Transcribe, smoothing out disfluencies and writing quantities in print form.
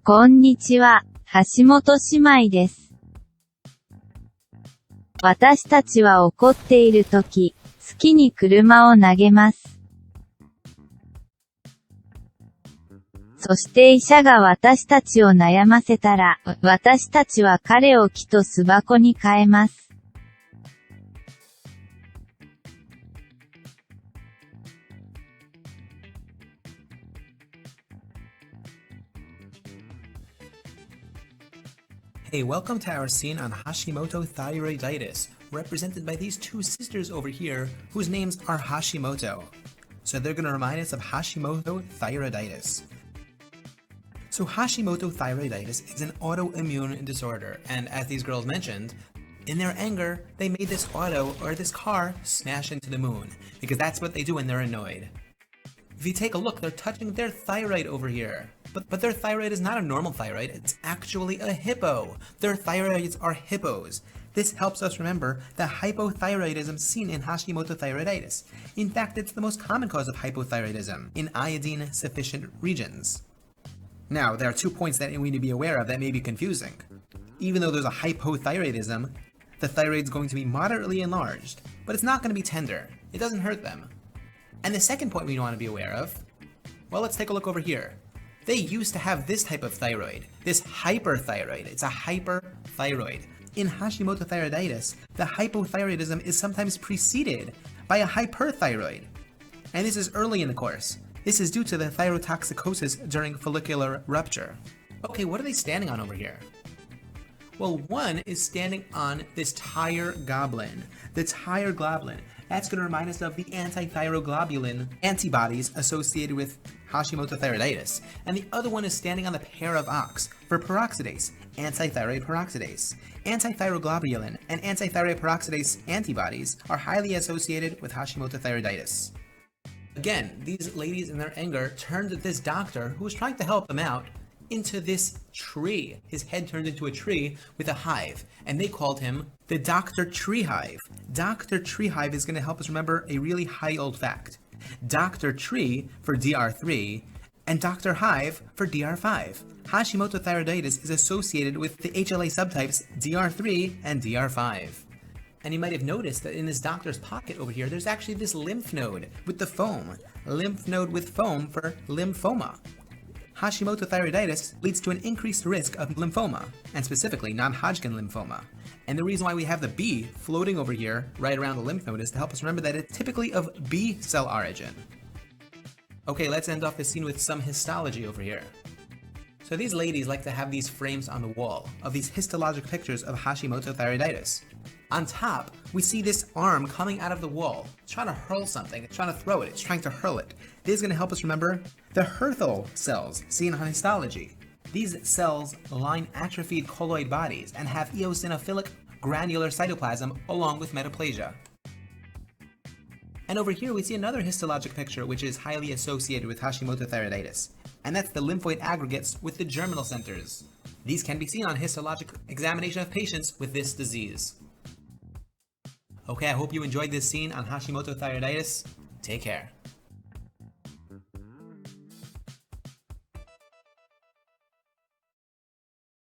こんにちは、橋本姉妹です。私たちは怒っているとき、好きに車を投げます。そして医者が私たちを悩ませたら、私たちは彼を木と巣箱に変えます。Hey, welcome to our scene on Hashimoto Thyroiditis, represented by these two sisters over here, whose names are Hashimoto. So they're going to remind us of Hashimoto Thyroiditis. So Hashimoto Thyroiditis is an autoimmune disorder, and as these girls mentioned, in their anger, they made this this car smash into the moon, because that's what they do when they're annoyed. If you take a look, they're touching their thyroid over here. But their thyroid is not a normal thyroid, it's actually a hippo. Their thyroids are hippos. This helps us remember the hypothyroidism seen in Hashimoto thyroiditis. In fact, it's the most common cause of hypothyroidism in iodine-sufficient regions. Now, there are 2 points that we need to be aware of that may be confusing. Even though there's a hypothyroidism, the thyroid's going to be moderately enlarged, but it's not going to be tender. It doesn't hurt them. And the second point we want to be aware of, well, let's take a look over here. They used to have this type of thyroid, this hyperthyroid. It's a hyperthyroid. In Hashimoto thyroiditis, the hypothyroidism is sometimes preceded by a hyperthyroid. And this is early in the course. This is due to the thyrotoxicosis during follicular rupture. Okay, what are they standing on over here? Well, one is standing on this thyroglobulin. The thyroglobulin, that's going to remind us of the anti-thyroglobulin antibodies associated with Hashimoto thyroiditis. And the other one is standing on the pair of ox for peroxidase, anti-thyroid peroxidase. Anti-thyroglobulin and anti-thyroid peroxidase antibodies are highly associated with Hashimoto thyroiditis. Again, these ladies in their anger turned this doctor who was trying to help them out into this tree. His head turned into a tree with a hive, and they called him the Dr. Tree Hive. Dr. Tree Hive is going to help us remember a really high old fact. Dr. Tree for DR3 and Dr. Hive for DR5. Hashimoto thyroiditis is associated with the HLA subtypes DR3 and DR5. And you might have noticed that in this doctor's pocket over here, there's actually this lymph node with the foam. Lymph node with foam for lymphoma. Hashimoto thyroiditis leads to an increased risk of lymphoma, and specifically non-Hodgkin lymphoma. And the reason why we have the B floating over here right around the lymph node is to help us remember that it's typically of B cell origin. Okay, let's end off the scene with some histology over here. So these ladies like to have these frames on the wall of these histologic pictures of Hashimoto thyroiditis. On top, we see this arm coming out of the wall. It's trying to hurl something, it's trying to throw it, it's trying to hurl it. This is going to help us remember the Hürthl cells seen on histology. These cells line atrophied colloid bodies and have eosinophilic granular cytoplasm along with metaplasia. And over here we see another histologic picture which is highly associated with Hashimoto thyroiditis, and that's the lymphoid aggregates with the germinal centers. These can be seen on histologic examination of patients with this disease. Okay, I hope you enjoyed this scene on Hashimoto thyroiditis. Take care.